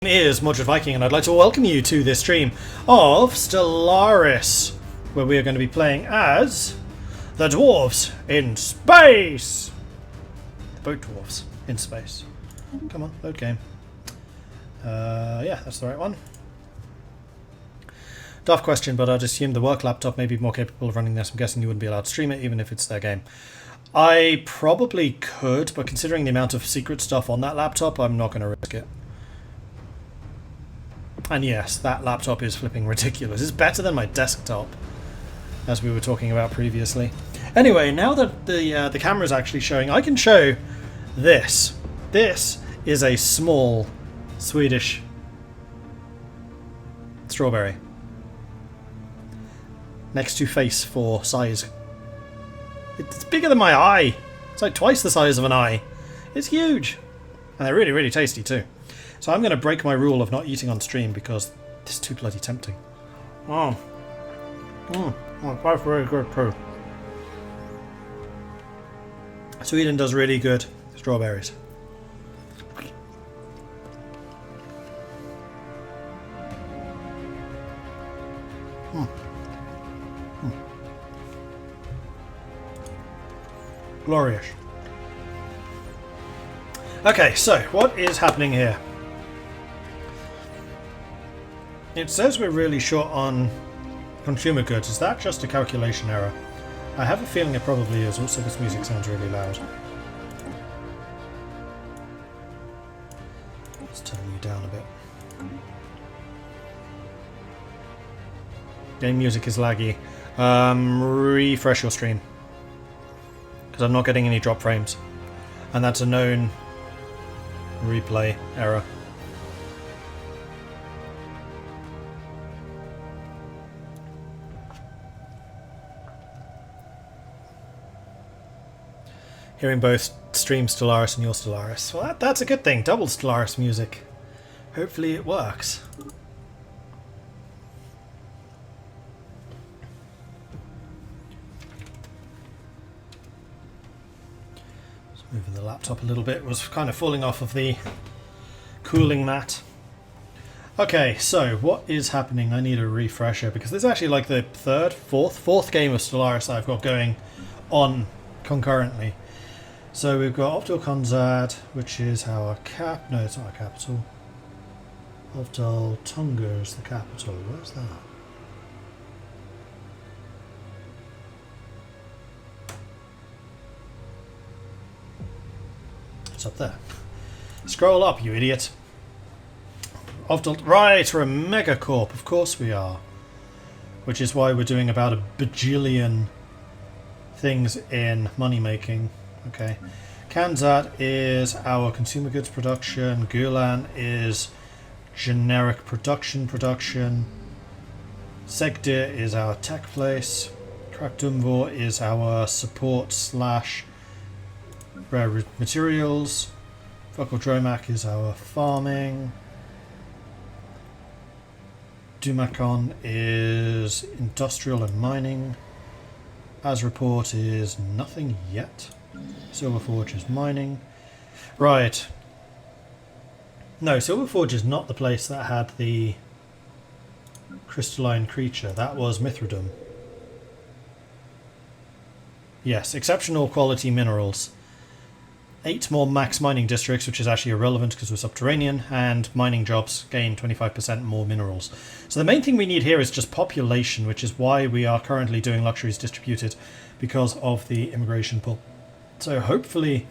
Is Mordred Viking, and I'd like to welcome you to this stream of Stellaris, where we are going to be playing as the Dwarves in space. The boat Dwarves in space. Come on, load game. Yeah, that's the right one. Daft question, but I'd assume the work laptop may be more capable of running this. I'm guessing you wouldn't be allowed to stream it, even if it's their game. I probably could, but considering the amount of secret stuff on that laptop, I'm not going to risk it. And yes, that laptop is flipping ridiculous. It's better than my desktop, as we were talking about previously. Anyway, now that the camera is actually showing, I can show this. This is a small Swedish strawberry. Next to face for size. It's bigger than my eye. It's like twice the size of an eye. It's huge. And they're really, really tasty too. So I'm going to break my rule of not eating on stream because it's too bloody tempting. Oh, that's very good too. Sweden does really good strawberries. Glorious. Okay, so what is happening here? It says we're really short on consumer goods. Is that just a calculation error? I have a feeling it probably is. Also, this music sounds really loud. Let's turn you down a bit. Game music is laggy. Refresh your stream. Because I'm not getting any drop frames. And that's a known replay error. Hearing both stream Stellaris and your Stellaris. Well, that's a good thing. Double Stellaris music. Hopefully it works. Just moving the laptop a little bit. It was kind of falling off of the cooling mat. Okay, so what is happening? I need a refresher because this is actually like the fourth game of Stellaris I've got going on concurrently. So we've got Ovdal Tungr, which is our no, it's not our capital. Ovdal Tungr is the capital. Where's that? It's up there. Scroll up, you idiot. Ovdal, right, we're a megacorp. Of course we are. Which is why we're doing about a bajillion things in money making. Okay, Kanzat is our consumer goods production. Gulan is generic production. Segdir is our tech place. Krakdumvor is our support / rare materials. Vokodromak is our farming. Dumakon is industrial and mining. Asreport is nothing yet. Silverforge is mining. Right. No, Silverforge is not the place that had the crystalline creature. That was Mithridum. Yes, exceptional quality minerals. 8 more max mining districts, which is actually irrelevant because we're subterranean, and mining jobs gain 25% more minerals. So the main thing we need here is just population, which is why we are currently doing luxuries distributed because of the immigration pull. So hopefully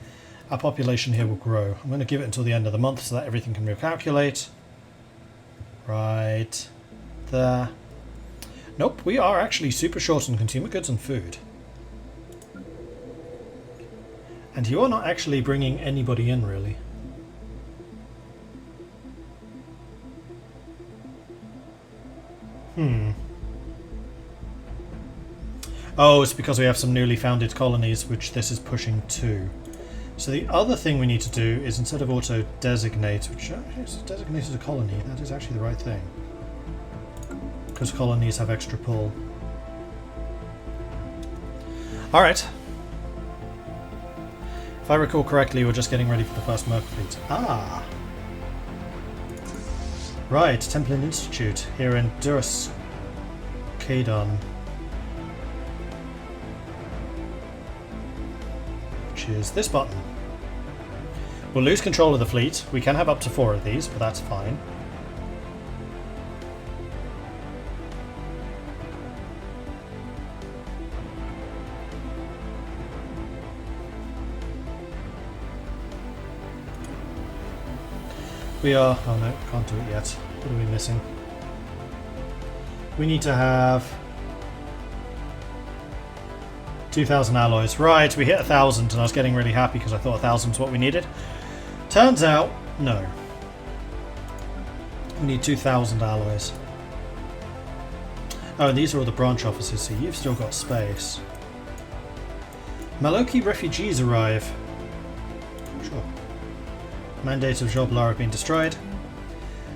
our population here will grow. I'm going to give it until the end of the month so that everything can recalculate. Right there. Nope, we are actually super short on consumer goods and food. And you are not actually bringing anybody in, really. Oh, it's because we have some newly founded colonies, which this is pushing to. So the other thing we need to do is, instead of auto-designate, which is designated a colony, that is actually the right thing. Because colonies have extra pull. Alright. If I recall correctly, we're just getting ready for the first Merc fleet. Ah! Right, Templin Institute here in Durus Kadon. Which is this button. We'll lose control of the fleet. We can have up to 4 of these, but that's fine. We are... oh no, can't do it yet. What are we missing? We need to have 2,000 alloys. Right, we hit 1,000 and I was getting really happy because I thought 1,000 was what we needed. Turns out, no. We need 2,000 alloys. Oh, and these are all the branch offices, so you've still got space. Maloki refugees arrive. Sure. Mandate of Joblar have been destroyed.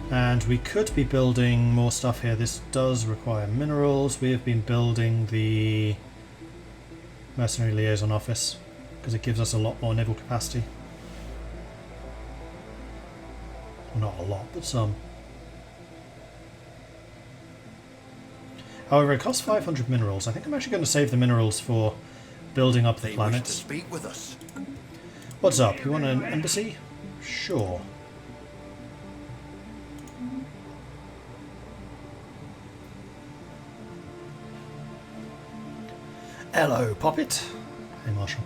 And we could be building more stuff here. This does require minerals. We have been building the Mercenary Liaison Office because it gives us a lot more naval capacity. Well, not a lot, but some. However, it costs 500 minerals. I think I'm actually going to save the minerals for building up the planet. To speak with us. What's up? You want an embassy? Sure. Hello, Poppet. Hey, Marshal.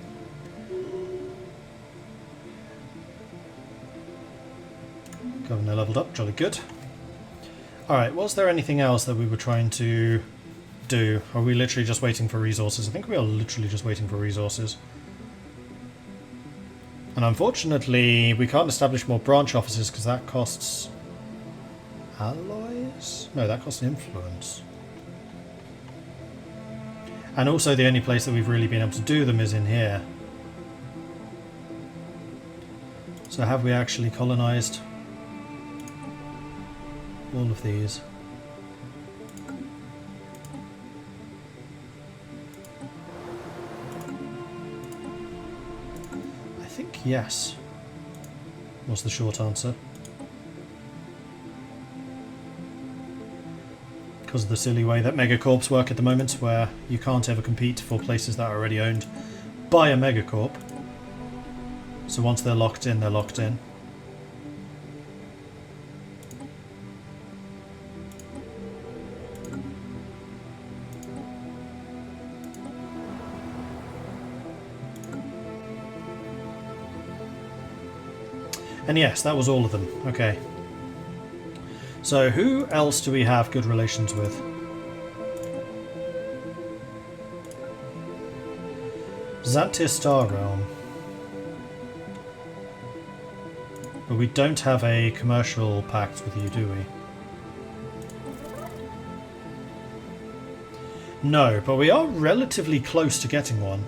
Governor leveled up, jolly good. Alright, was there anything else that we were trying to do? Are we literally just waiting for resources? I think we are literally just waiting for resources. And unfortunately, we can't establish more branch offices because that costs alloys? No, that costs influence. And also the only place that we've really been able to do them is in here. So have we actually colonized all of these? I think yes, was the short answer. Because of the silly way that megacorps work at the moment, where you can't ever compete for places that are already owned by a megacorp. So once they're locked in, they're locked in. And yes, that was all of them. Okay. So who else do we have good relations with? Xantis Star Realm. But we don't have a commercial pact with you, do we? No, but we are relatively close to getting one.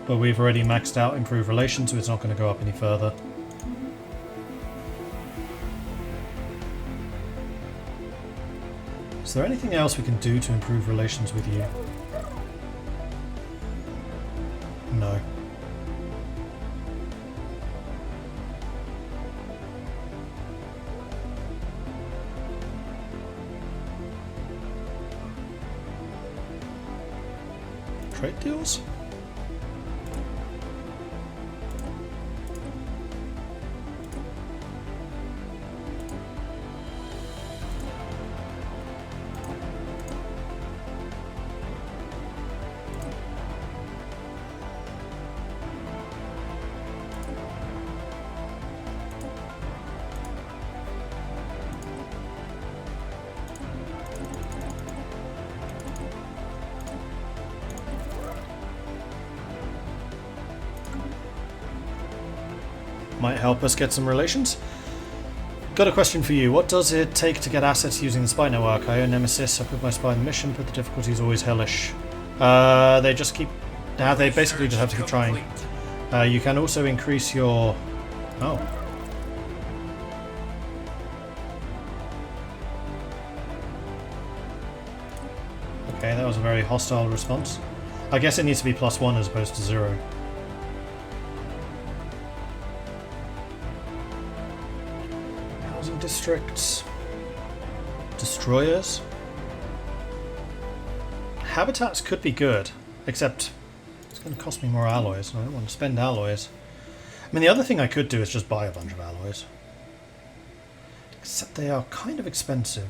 But we've already maxed out improved relations, so it's not going to go up any further. Is there anything else we can do to improve relations with you? No. Trade deals? Might help us get some relations. Got a question for you. What does it take to get assets using the spy network? I own Nemesis, I put my spy on the mission, but the difficulty is always hellish. They just keep... they basically just have to keep trying. You can also increase your... Oh. Okay, that was a very hostile response. I guess it needs to be +1 as opposed to 0. districts. Destroyers. Habitats could be good, except it's going to cost me more alloys, and I don't want to spend alloys. I mean, the other thing I could do is just buy a bunch of alloys. Except they are kind of expensive.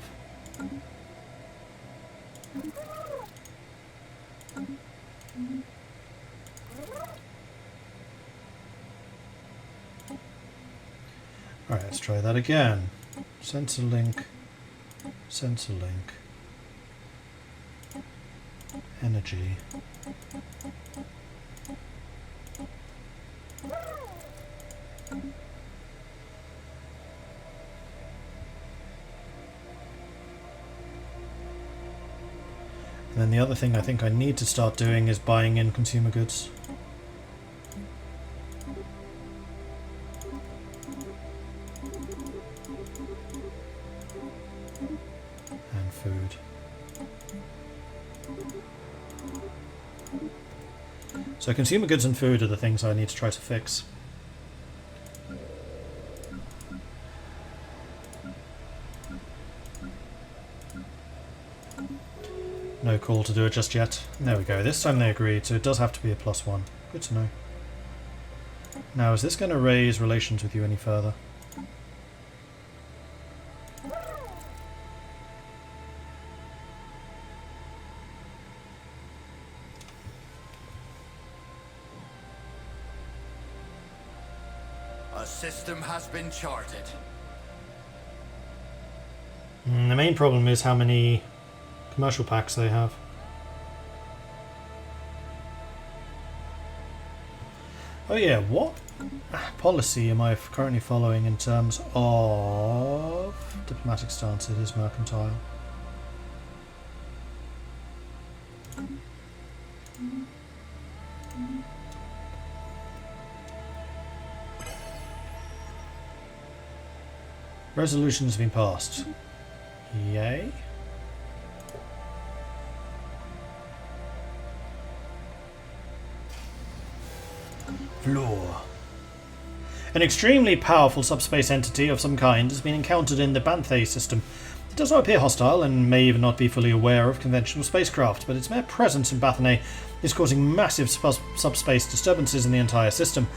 Alright, let's try that again. Sensor link. Sensor link. Energy. And then the other thing I think I need to start doing is buying in consumer goods. And food. So consumer goods and food are the things I need to try to fix. No call to do it just yet. There we go. This time they agreed, so it does have to be a +1. Good to know. Now, is this going to raise relations with you any further? A system has been charted. The main problem is how many commercial packs they have. Oh yeah, what policy am I currently following in terms of diplomatic stance? It is mercantile. Resolution has been passed. Yay. Floor. An extremely powerful subspace entity of some kind has been encountered in the Banthay system. It does not appear hostile and may even not be fully aware of conventional spacecraft, but its mere presence in Banthay is causing massive subspace disturbances in the entire system.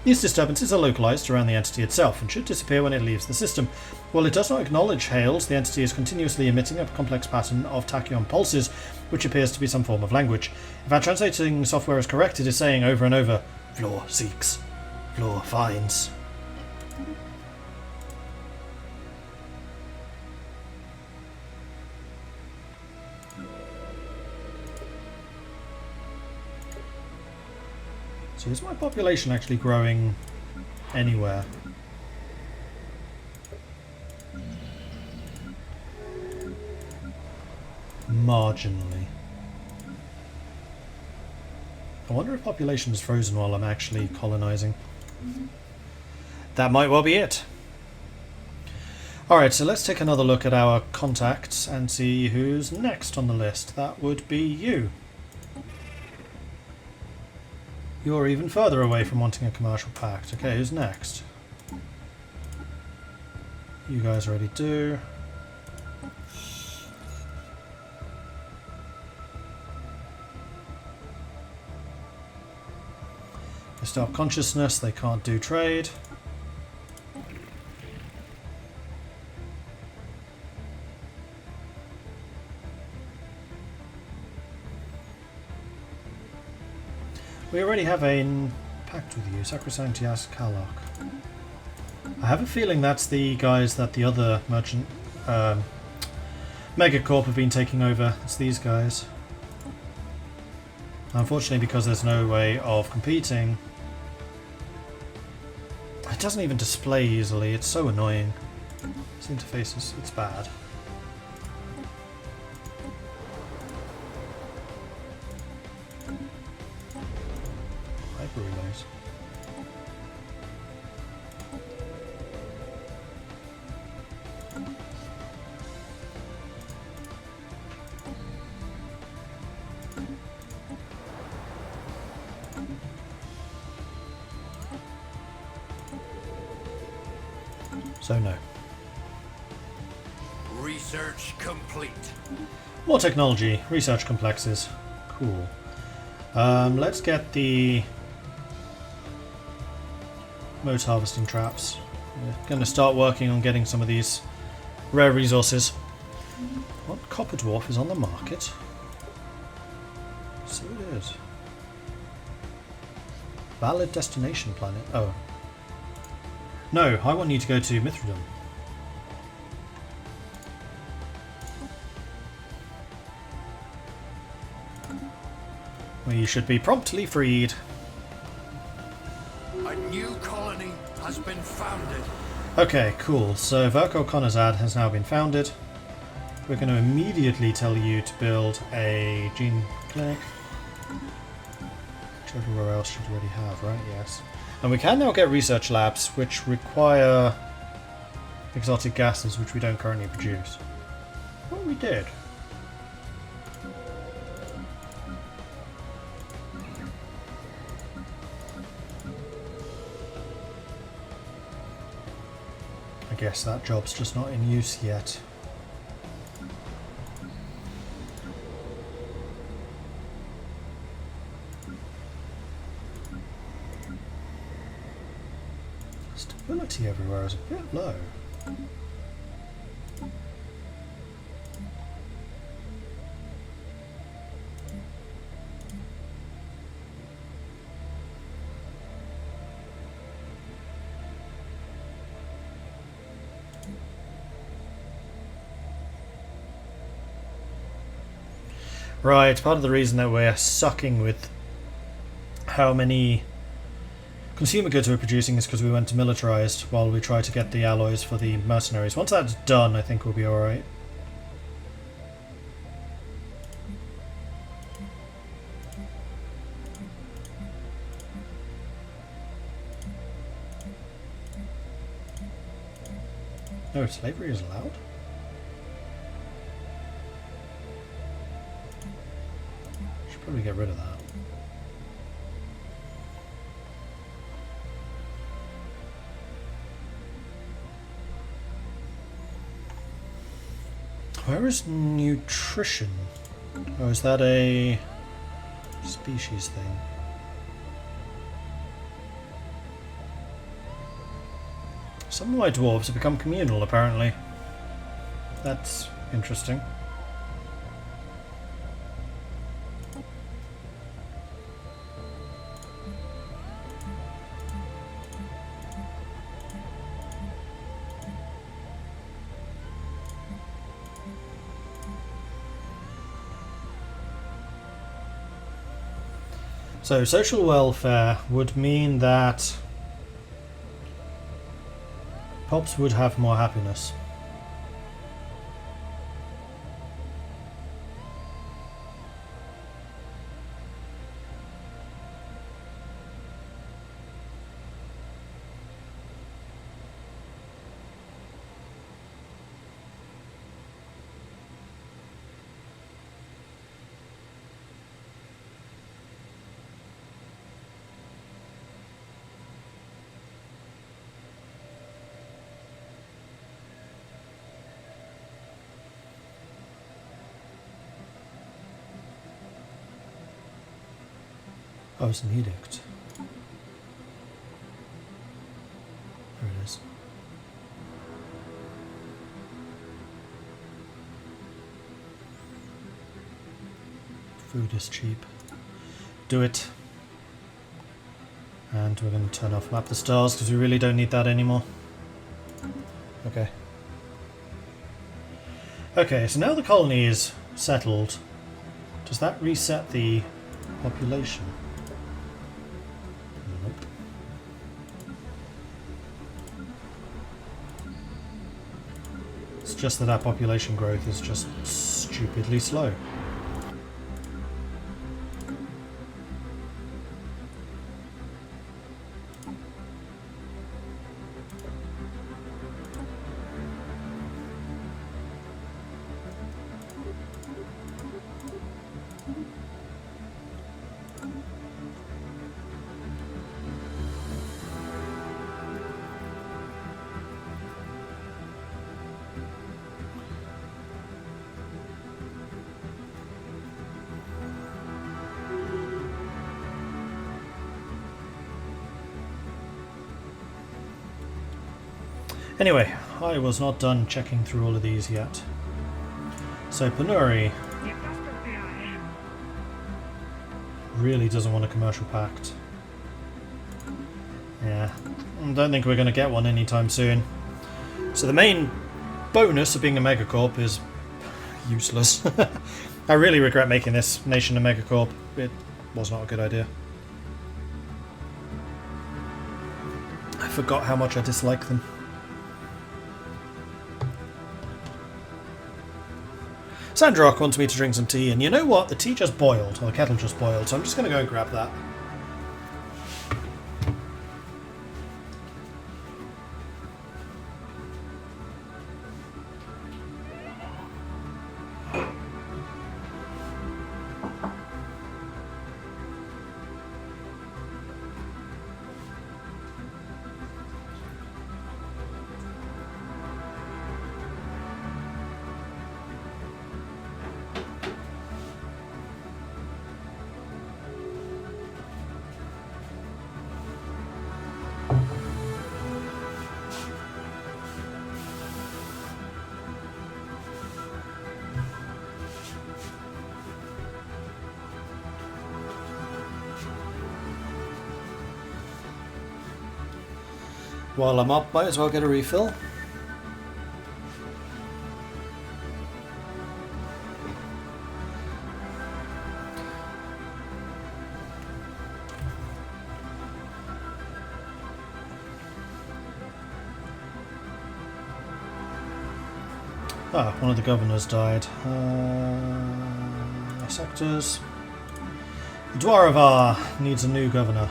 These disturbances are localized around the entity itself and should disappear when it leaves the system. While it does not acknowledge hails, the entity is continuously emitting a complex pattern of tachyon pulses, which appears to be some form of language. If our translating software is correct, it is saying over and over, "Floor seeks, floor finds." So is my population actually growing anywhere? Marginally. I wonder if population is frozen while I'm actually colonizing. That might well be it. Alright, so let's take another look at our contacts and see who's next on the list. That would be you. You're even further away from wanting a commercial pact. Okay, who's next? You guys already do. They start consciousness, they can't do trade. We already have a pact with you, Sacrosanct Yas Kalok. I have a feeling that's the guys that the other merchant Megacorp have been taking over. It's these guys. Unfortunately, because there's no way of competing, it doesn't even display easily. It's so annoying. This interface is it's bad. Hyper relays. So no. Research complete. More technology, research complexes. Cool. Let's get the moat harvesting traps. We're going to start working on getting some of these rare resources. What copper dwarf is on the market? So it is. Valid destination planet. Oh. No, I want you to go to Mithridum. Where you should be promptly freed. A new colony has been founded. Okay, cool. So Verco Conazad has now been founded. We're going to immediately tell you to build a gene clinic. Which everywhere else should already have, right? Yes. And we can now get research labs which require exotic gases which we don't currently produce. What we did. I guess that job's just not in use yet. Stability everywhere is a bit low. Right, part of the reason that we're sucking with how many consumer goods we're producing is because we went to militarized while we try to get the alloys for the mercenaries. Once that's done, I think we'll be alright. Oh, slavery is allowed? Should probably get rid of that. Where is nutrition? Oh, is that a species thing? Some of my dwarves have become communal, apparently. That's interesting. So, social welfare would mean that Pops would have more happiness. Oh, it's an edict. There it is. Food is cheap. Do it. And we're going to turn off Map the Stars because we really don't need that anymore. Okay. Okay, so now the colony is settled. Does that reset the population? Nope. It's just that our population growth is just stupidly slow. Anyway, I was not done checking through all of these yet. So Penuri really doesn't want a commercial pact. Yeah, I don't think we're going to get one anytime soon. So the main bonus of being a megacorp is useless. I really regret making this nation a megacorp. It was not a good idea. I forgot how much I dislike them. Sandrock wants me to drink some tea, and you know what? The tea just boiled, or the kettle just boiled, so I'm just going to go and grab that. While I'm up, might as well get a refill. Ah, one of the governors died. Sectors. Dwarves needs a new governor.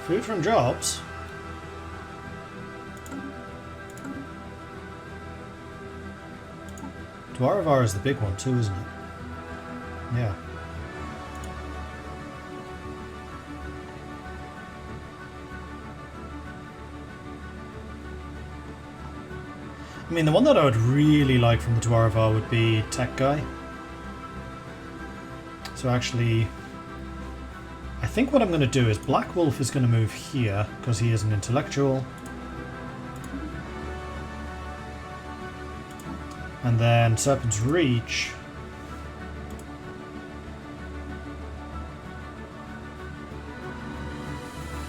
Food from jobs? Dwarves is the big one too, isn't it? Yeah. I mean, the one that I would really like from the Dwarves would be Tech Guy. So actually, I think what I'm going to do is Black Wolf is going to move here because he is an intellectual. And then Serpent's Reach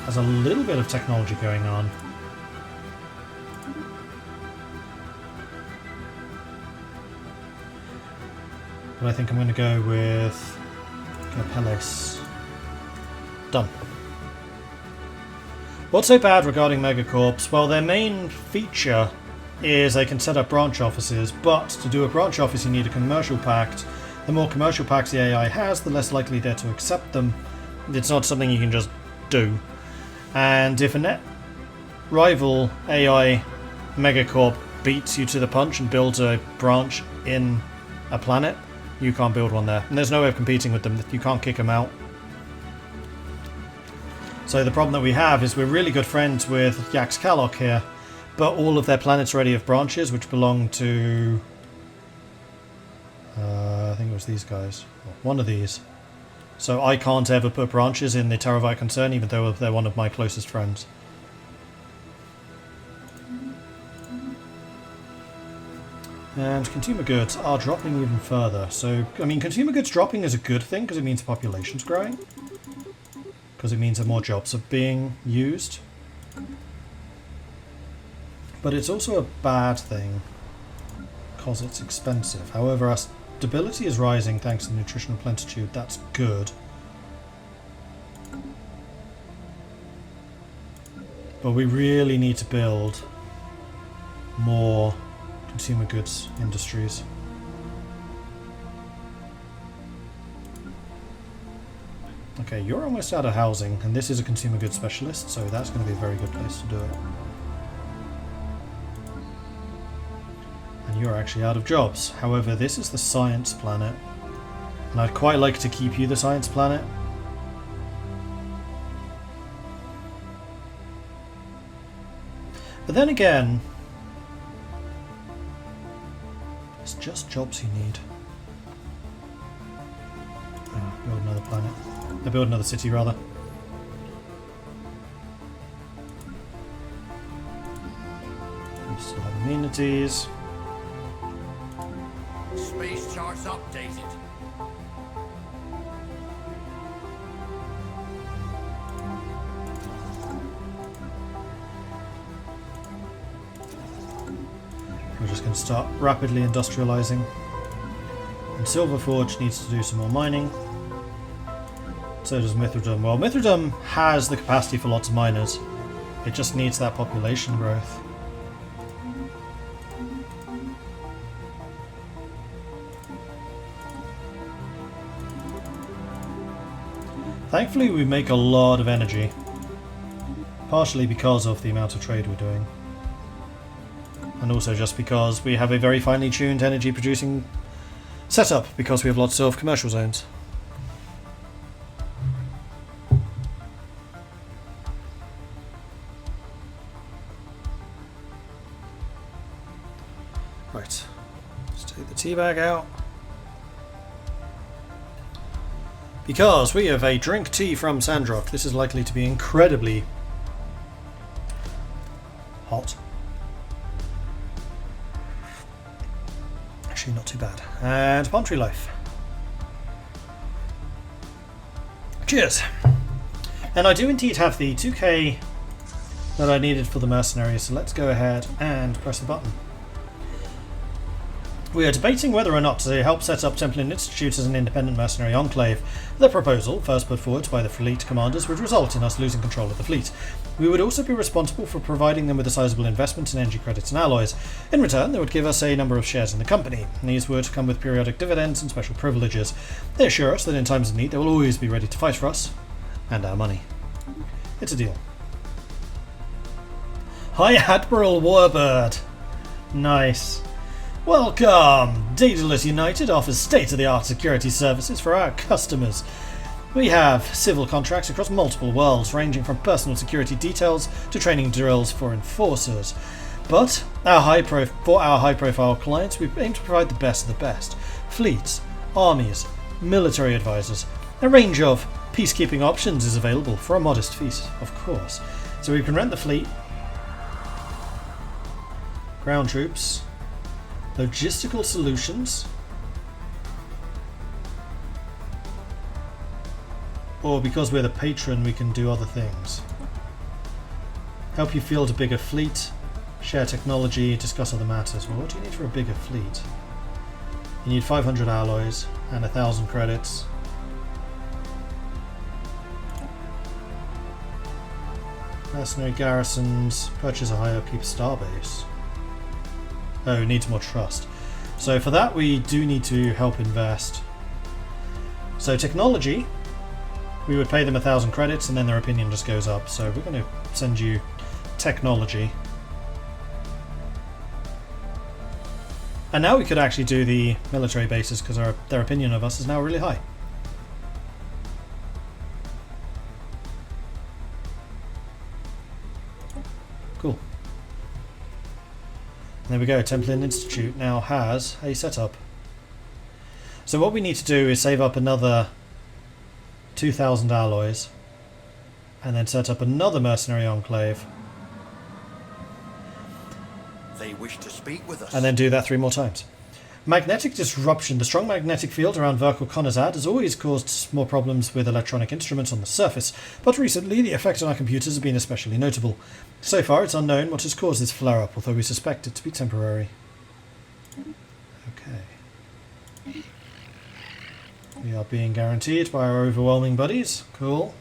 has a little bit of technology going on. But I think I'm going to go with Capellis. Done. What's so bad regarding megacorps? Well, their main feature is they can set up branch offices, but to do a branch office you need a commercial pact. The more commercial pacts the AI has, the less likely they're to accept them. It's not something you can just do. And if a net rival AI megacorp beats you to the punch and builds a branch in a planet, you can't build one there. And there's no way of competing with them. You can't kick them out. So the problem that we have is we're really good friends with Yax Kalok here, but all of their planets already have branches which belong to... I think it was these guys. One of these. So I can't ever put branches in the Terravite concern, even though they're one of my closest friends. And consumer goods are dropping even further. So, I mean, consumer goods dropping is a good thing because it means the population's growing. Because it means that more jobs are being used. But it's also a bad thing because it's expensive. However, our stability is rising thanks to nutritional plentitude. That's good. But we really need to build more consumer goods industries. Okay, you're almost out of housing, and this is a consumer goods specialist, so that's going to be a very good place to do it. And you're actually out of jobs. However, this is the science planet, and I'd quite like to keep you the science planet. But then again, it's just jobs you need. Oh, build another planet. Build another city, rather. opportunities. Space charts updated. We're just going to start rapidly industrializing. And Silverforge needs to do some more mining. So does Mithridum. Well, Mithridum has the capacity for lots of miners. It just needs that population growth. Thankfully, we make a lot of energy. Partially because of the amount of trade we're doing. And also just because we have a very finely tuned energy producing setup because we have lots of commercial zones. Right, let's take the tea bag out. Because we have a drink tea from Sandrock, this is likely to be incredibly hot. Actually, not too bad. And palm tree life. Cheers! And I do indeed have the 2k that I needed for the mercenaries, so let's go ahead and press the button. We are debating whether or not to help set up Templin Institute as an independent mercenary enclave. The proposal, first put forward by the fleet commanders, would result in us losing control of the fleet. We would also be responsible for providing them with a sizable investment in energy credits and alloys. In return, they would give us a number of shares in the company. These would come with periodic dividends and special privileges. They assure us that in times of need they will always be ready to fight for us and our money. It's a deal. Hi, Admiral Warbird! Nice. Welcome! Daedalus United offers state-of-the-art security services for our customers. We have civil contracts across multiple worlds, ranging from personal security details to training drills for enforcers. But for our high-profile clients, we aim to provide the best of the best. Fleets, armies, military advisors. A range of peacekeeping options is available for a modest fee, of course. So we can rent the fleet, ground troops, logistical solutions, or because we're the patron we can do other things. Help you field a bigger fleet, share technology, discuss other matters. Well, what do you need for a bigger fleet? You need 500 alloys and 1,000 credits. Mercenary garrisons, purchase a high upkeep starbase. Oh, needs more trust. So for that we do need to help invest. So technology, we would pay them 1,000 credits and then their opinion just goes up. So we're going to send you technology. And now we could actually do the military bases because their opinion of us is now really high. Cool. There we go, Templin Institute now has a setup. So what we need to do is save up another 2,000 alloys and then set up another mercenary enclave. They wish to speak with us. And then do that 3 more times. Magnetic disruption. The strong magnetic field around Verkal Konazad has always caused more problems with electronic instruments on the surface, but recently the effect on our computers has been especially notable. So far it's unknown what has caused this flare-up, although we suspect it to be temporary. Okay. We are being guaranteed by our overwhelming buddies. Cool.